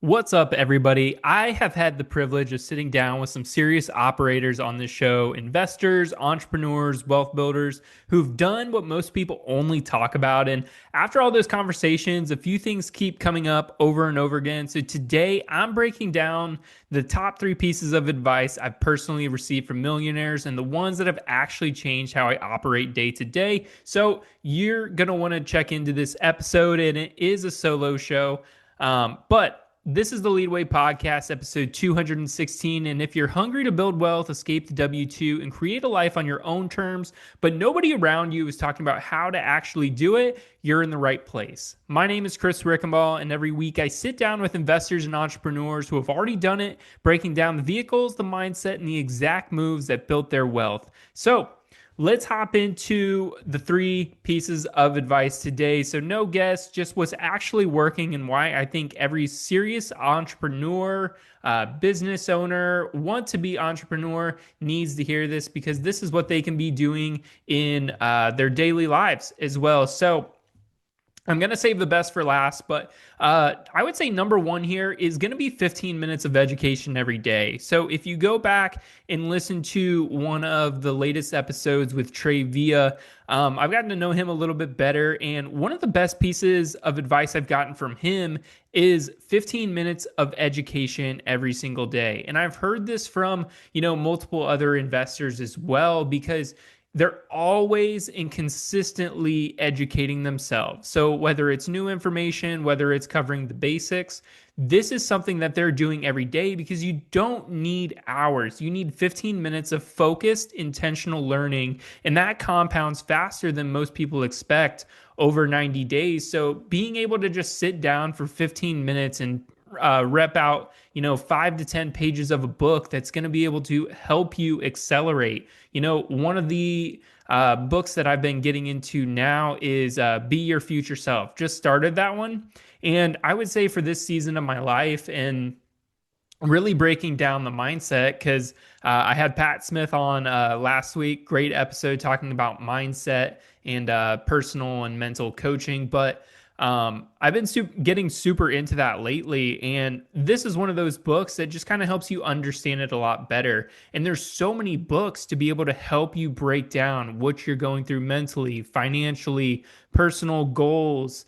What's up, everybody? I have had the privilege of sitting down with some serious operators on this show, investors, entrepreneurs, wealth builders who've done what most people only talk about. And after all those conversations, a few things keep coming up over and over again. So today I'm breaking down the top three pieces of advice I've personally received from millionaires and the ones that have actually changed how I operate day to day. So you're going to want to check into this episode, and it is a solo show. But this is the Leadway Podcast, episode 216. And if you're hungry to build wealth, escape the W 2, and create a life on your own terms, but nobody around you is talking about how to actually do it, you're in the right place. My name is Chris Rickenbaugh, and every week I sit down with investors and entrepreneurs who have already done it, breaking down the vehicles, the mindset, and the exact moves that built their wealth. So, let's hop into the three pieces of advice today. So no guess, just what's actually working and why I think every serious entrepreneur, business owner, want to be entrepreneur needs to hear this, because this is what they can be doing in their daily lives as well. So I'm going to save the best for last, but I would say number one here is going to be 15 minutes of education every day. So if you go back and listen to one of the latest episodes with Trey Villa, I've gotten to know him a little bit better. And one of the best pieces of advice I've gotten from him is 15 minutes of education every single day. And I've heard this from, multiple other investors as well, because they're always and consistently educating themselves. So whether it's new information, whether it's covering the basics, this is something that they're doing every day, because you don't need hours. You need 15 minutes of focused, intentional learning, and that compounds faster than most people expect over 90 days. So being able to just sit down for 15 minutes and rep out 5 to 10 pages of a book that's going to be able to help you accelerate. One of the books that I've been getting into now is Be Your Future Self. Just started that one, and I would say for this season of my life and really breaking down the mindset, because I had Pat Smith on last week. Great episode talking about mindset and personal and mental coaching. But I've been getting super into that lately, and this is one of those books that just kind of helps you understand it a lot better. And there's so many books to be able to help you break down what you're going through mentally, financially, personal goals,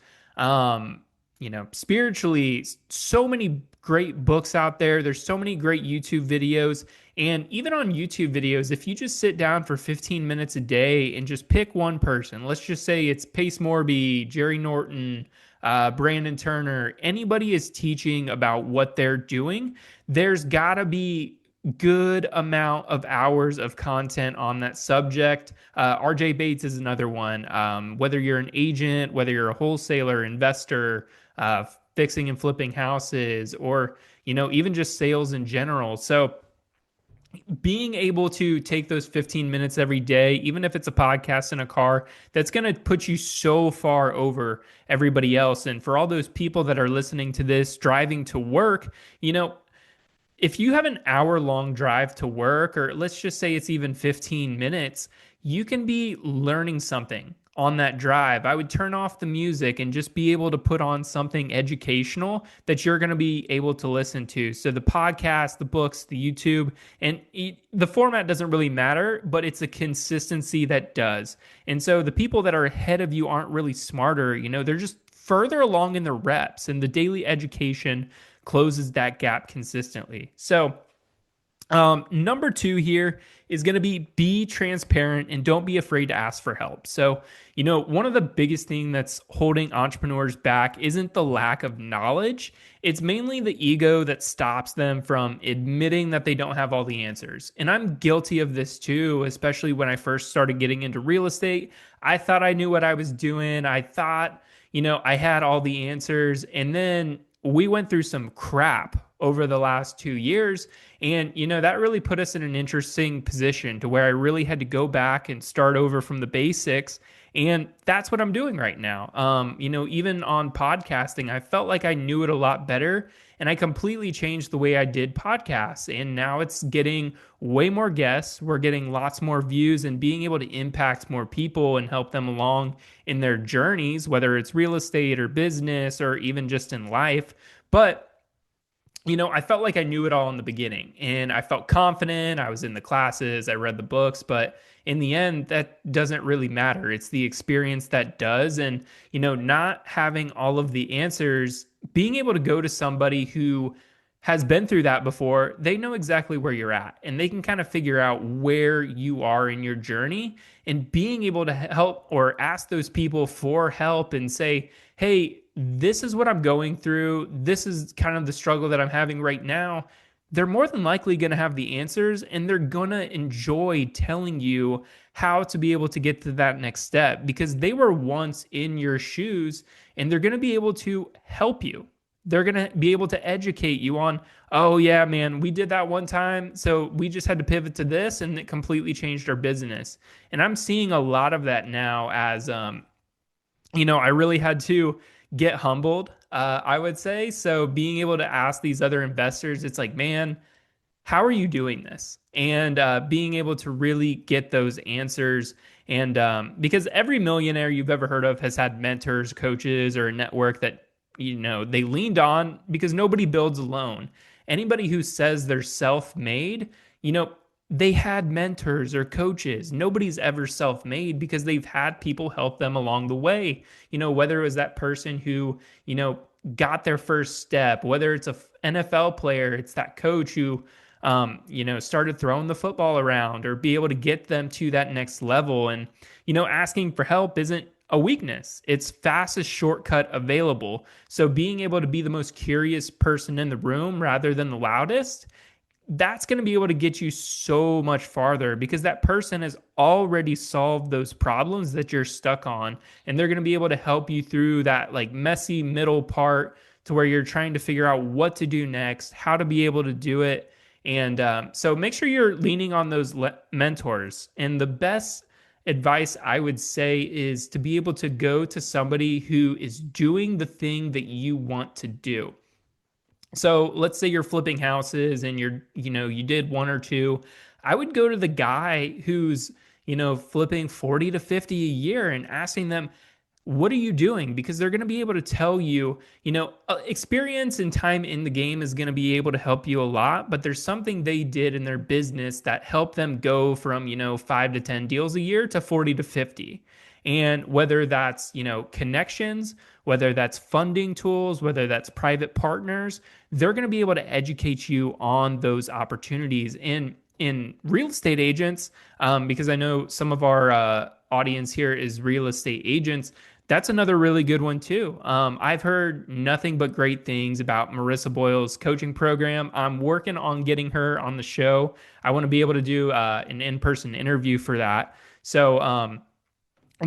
spiritually. So many great books out there. There's so many great YouTube videos. And even on YouTube videos, if you just sit down for 15 minutes a day and just pick one person, let's just say it's Pace Morby, Jerry Norton, Brandon Turner, anybody is teaching about what they're doing, there's got to be good amount of hours of content on that subject. RJ Bates is another one. Whether you're an agent, whether you're a wholesaler, investor, fixing and flipping houses, or even just sales in general. So being able to take those 15 minutes every day, even if it's a podcast in a car, that's going to put you so far over everybody else. And for all those people that are listening to this driving to work, if you have an hour-long drive to work, or let's just say it's even 15 minutes, you can be learning something on that drive. I would turn off the music and just be able to put on something educational that you're going to be able to listen to. So the podcast, the books, the YouTube, and the format doesn't really matter, but it's a consistency that does. And so the people that are ahead of you aren't really smarter. They're just further along in the reps, and the daily education closes that gap consistently. So number two here is going to be transparent and don't be afraid to ask for help. So, one of the biggest things that's holding entrepreneurs back isn't the lack of knowledge. It's mainly the ego that stops them from admitting that they don't have all the answers. And I'm guilty of this too, especially when I first started getting into real estate. I thought I knew what I was doing. I thought, I had all the answers. And then we went through some crap over the last 2 years. And, that really put us in an interesting position to where I really had to go back and start over from the basics. And that's what I'm doing right now. Even on podcasting, I felt like I knew it a lot better, and I completely changed the way I did podcasts. And now it's getting way more guests. We're getting lots more views and being able to impact more people and help them along in their journeys, whether it's real estate or business or even just in life. But I felt like I knew it all in the beginning and I felt confident. I was in the classes, I read the books, but in the end, that doesn't really matter. It's the experience that does. And, not having all of the answers, being able to go to somebody who has been through that before, they know exactly where you're at and they can kind of figure out where you are in your journey, and being able to help or ask those people for help and say, hey, this is what I'm going through. This is kind of the struggle that I'm having right now. They're more than likely going to have the answers and they're going to enjoy telling you how to be able to get to that next step because they were once in your shoes, and they're going to be able to help you. They're going to be able to educate you on, oh, yeah, man, we did that one time. So we just had to pivot to this and it completely changed our business. And I'm seeing a lot of that now as, I really had to get humbled, I would say. So being able to ask these other investors, it's like, man, how are you doing this? And being able to really get those answers. And because every millionaire you've ever heard of has had mentors, coaches, or a network that, they leaned on because nobody builds alone. Anybody who says they're self-made, they had mentors or coaches. Nobody's ever self-made because they've had people help them along the way. Whether it was that person who, got their first step, whether it's a NFL player, it's that coach who, started throwing the football around or be able to get them to that next level. And, asking for help isn't a weakness. It's fastest shortcut available. So being able to be the most curious person in the room rather than the loudest, that's going to be able to get you so much farther because that person has already solved those problems that you're stuck on. And they're going to be able to help you through that like messy middle part to where you're trying to figure out what to do next, how to be able to do it. And so make sure you're leaning on those mentors. And the best advice I would say is to be able to go to somebody who is doing the thing that you want to do. So let's say you're flipping houses and you did one or two. I would go to the guy who's, flipping 40 to 50 a year and asking them, what are you doing? Because they're going to be able to tell you, experience and time in the game is going to be able to help you a lot, but there's something they did in their business that helped them go from, 5 to 10 deals a year to 40 to 50. And whether that's, connections, whether that's funding tools, whether that's private partners, they're going to be able to educate you on those opportunities. In real estate agents, because I know some of our audience here is real estate agents, that's another really good one too. I've heard nothing but great things about Marissa Boyle's coaching program. I'm working on getting her on the show. I want to be able to do an in-person interview for that. So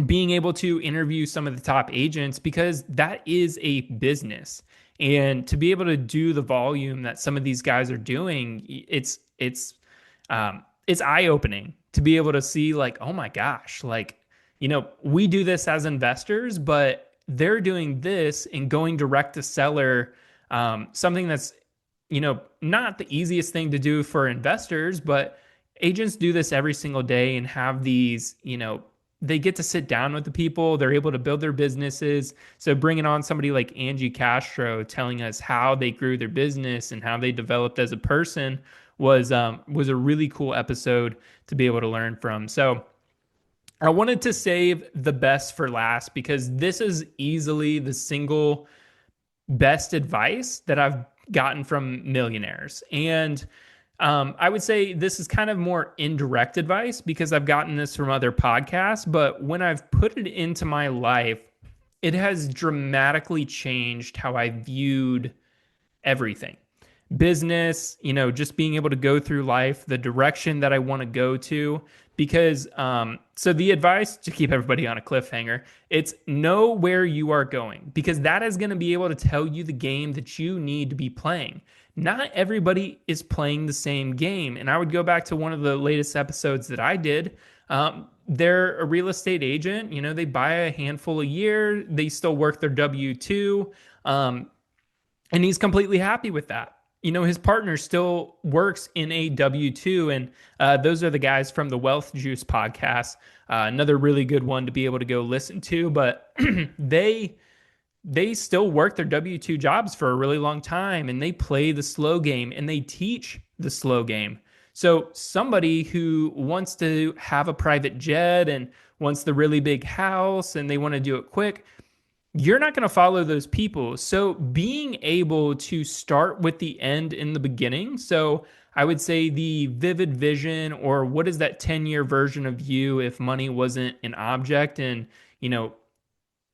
being able to interview some of the top agents, because that is a business, and to be able to do the volume that some of these guys are doing, it's eye-opening to be able to see like, oh my gosh, like, we do this as investors, but they're doing this and going direct to seller, something that's, not the easiest thing to do for investors, but agents do this every single day and have these, they get to sit down with the people. They're able to build their businesses. So bringing on somebody like Angie Castro telling us how they grew their business and how they developed as a person was a really cool episode to be able to learn from. So I wanted to save the best for last because this is easily the single best advice that I've gotten from millionaires. And I would say this is kind of more indirect advice because I've gotten this from other podcasts, but when I've put it into my life, it has dramatically changed how I viewed everything. Business, just being able to go through life, the direction that I want to go to. Because, so the advice to keep everybody on a cliffhanger, it's know where you are going, because that is going to be able to tell you the game that you need to be playing. Not everybody is playing the same game. And I would go back to one of the latest episodes that I did. They're a real estate agent. They buy a handful a year. They still work their W-2. And he's completely happy with that. His partner still works in a W-2. And those are the guys from the Wealth Juice podcast. Another really good one to be able to go listen to. But they they still work their W-2 jobs for a really long time and they play the slow game and they teach the slow game. So somebody who wants to have a private jet and wants the really big house and they want to do it quick, you're not going to follow those people. So being able to start with the end in the beginning. So I would say the vivid vision, or what is that 10-year version of you if money wasn't an object? And, you know,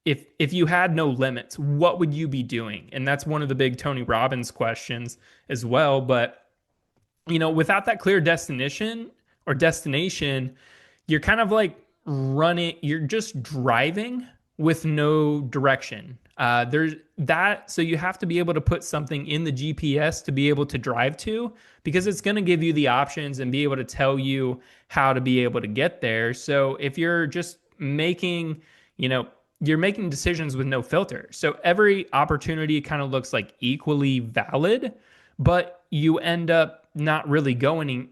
if you had no limits, what would you be doing? And that's one of the big Tony Robbins questions as well. But, without that clear destination, you're kind of like running, you're just driving with no direction. There's that, so you have to be able to put something in the GPS to be able to drive to, because it's going to give you the options and be able to tell you how to be able to get there. So if you're just making, you're making decisions with no filter. So every opportunity kind of looks like equally valid, but you end up not really going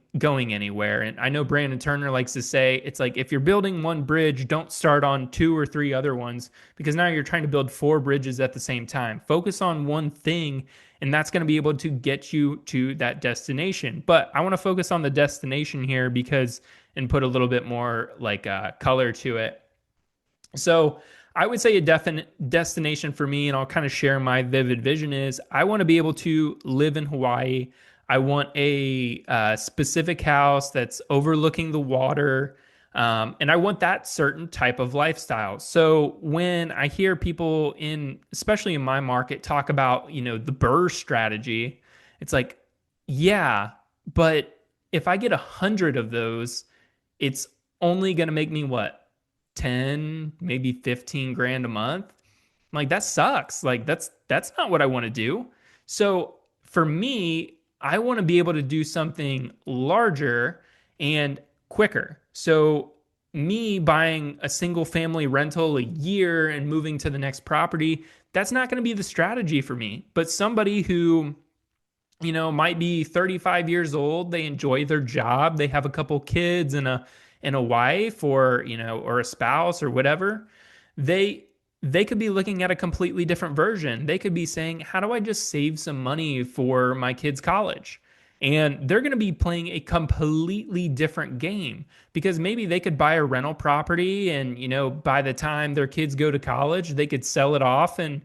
anywhere. And I know Brandon Turner likes to say, it's like, if you're building one bridge, don't start on two or three other ones, because now you're trying to build four bridges at the same time. Focus on one thing, and that's going to be able to get you to that destination. But I want to focus on the destination here and put a little bit more like color to it. So I would say a definite destination for me, and I'll kind of share my vivid vision, is I want to be able to live in Hawaii. I want a specific house that's overlooking the water. And I want that certain type of lifestyle. So when I hear people especially in my market, talk about, the BRRRR strategy, it's like, yeah, but if I get 100 of those, it's only going to make me what? 10, maybe 15 grand a month. Like, that sucks. Like, that's not what I want to do. So for me, I want to be able to do something larger and quicker. So me buying a single family rental a year and moving to the next property, that's not going to be the strategy for me. But somebody who, might be 35 years old, they enjoy their job, they have a couple kids and a wife, or or a spouse or whatever, they could be looking at a completely different version. They could be saying, how do I just save some money for my kids' college? And they're going to be playing a completely different game, because maybe they could buy a rental property and, by the time their kids go to college, they could sell it off and,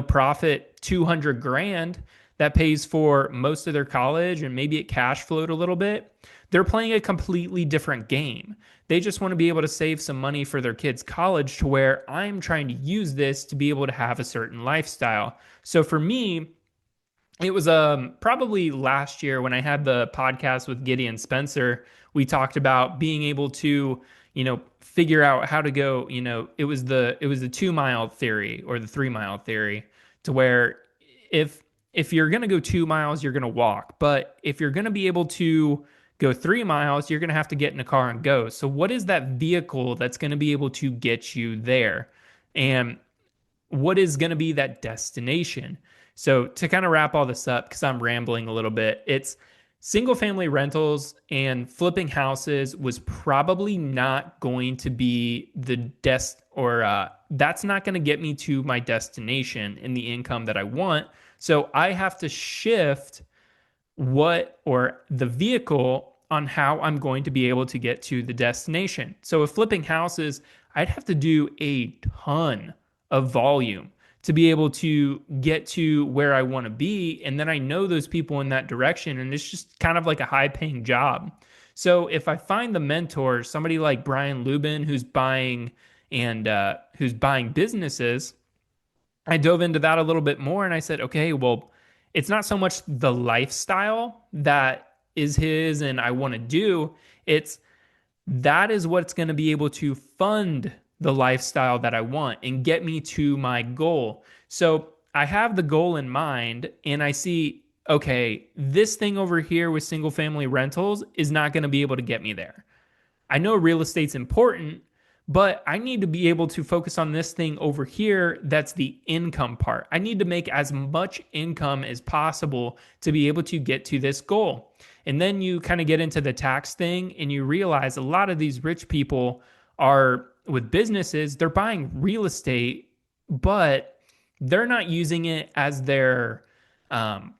profit 200 grand. That pays for most of their college, and maybe it cash flowed a little bit. They're playing a completely different game. They just want to be able to save some money for their kids' college, to where I'm trying to use this to be able to have a certain lifestyle. So for me, it was probably last year when I had the podcast with Gideon Spencer. We talked about being able to, figure out how to go. It was the 2 mile theory, or the 3 mile theory, to where if you're going to go 2 miles, you're going to walk. But if you're going to be able to go 3 miles, you're going to have to get in a car and go. So what is that vehicle that's going to be able to get you there? And what is going to be that destination? So to kind of wrap all this up, because I'm rambling a little bit, it's single family rentals and flipping houses was probably not going to be that's not going to get me to my destination and the income that I want. So I have to shift the vehicle on how I'm going to be able to get to the destination. So if flipping houses, I'd have to do a ton of volume to be able to get to where I want to be. And then I know those people in that direction, and it's just kind of like a high paying job. So if I find the mentor, somebody like Brian Lubin, who's buying businesses, I dove into that a little bit more, and I said, okay, well, it's not so much the lifestyle that is his and I want to do. That is what's going to be able to fund the lifestyle that I want and get me to my goal. So I have the goal in mind, and I see, okay, this thing over here with single family rentals is not going to be able to get me there. I know real estate's important, but I need to be able to focus on this thing over here. That's the income part. I need to make as much income as possible to be able to get to this goal. And then you kind of get into the tax thing, and you realize a lot of these rich people are with businesses, they're buying real estate, but they're not using it as their um,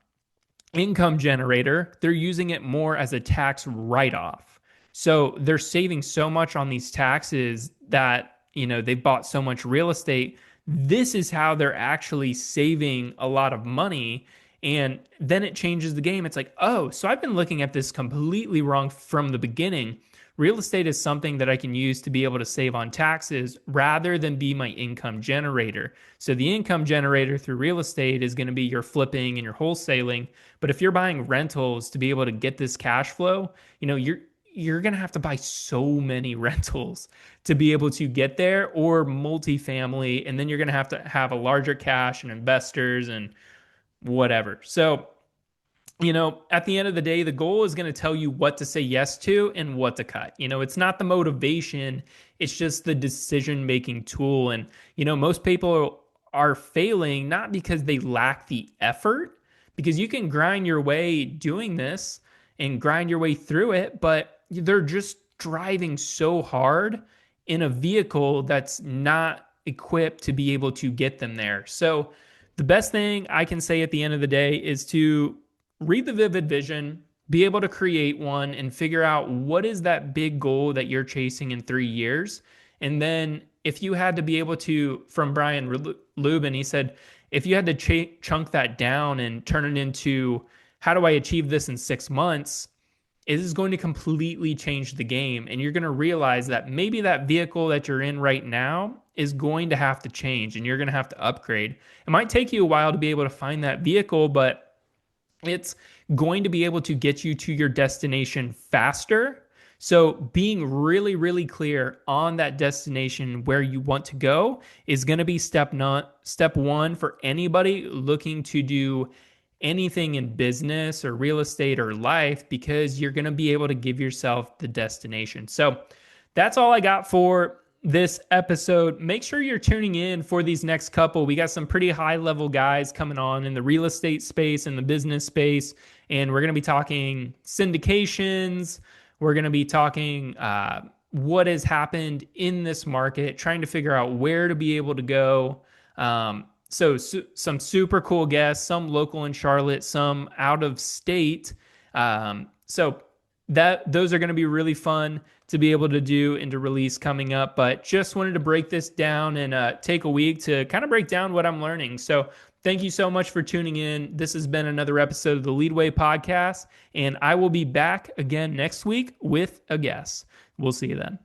income generator. They're using it more as a tax write-off. So they're saving so much on these taxes that, they've bought so much real estate. This is how they're actually saving a lot of money. And then it changes the game. It's like, oh, so I've been looking at this completely wrong from the beginning. Real estate is something that I can use to be able to save on taxes rather than be my income generator. So the income generator through real estate is going to be your flipping and your wholesaling. But if you're buying rentals to be able to get this cash flow, you're going to have to buy so many rentals to be able to get there, or multifamily, and then you're going to have a larger cash and investors and whatever. So at the end of the day, the goal is going to tell you what to say yes to and what to cut. It's not the motivation, it's just the decision-making tool. And, most people are failing not because they lack the effort, because you can grind your way doing this and grind your way through it, but they're just driving so hard in a vehicle that's not equipped to be able to get them there. So the best thing I can say at the end of the day is to read the vivid vision, be able to create one, and figure out what is that big goal that you're chasing in 3 years. And then if you had to be able to, from Brian Lubin, he said, if you had to chunk that down and turn it into, how do I achieve this in 6 months? It is going to completely change the game. And you're going to realize that maybe that vehicle that you're in right now is going to have to change, and you're going to have to upgrade. It might take you a while to be able to find that vehicle, but it's going to be able to get you to your destination faster. So being really, really clear on that destination where you want to go is going to be step one for anybody looking to do anything in business or real estate or life, because you're going to be able to give yourself the destination. So that's all I got for this episode. Make sure you're tuning in for these next couple. We got some pretty high level guys coming on in the real estate space and the business space. And we're going to be talking syndications. We're going to be talking what has happened in this market, trying to figure out where to be able to go. So some super cool guests, some local in Charlotte, some out of state. So those are going to be really fun to be able to do and to release coming up. But just wanted to break this down and take a week to kind of break down what I'm learning. So thank you so much for tuning in. This has been another episode of the Leadway Podcast, and I will be back again next week with a guest. We'll see you then.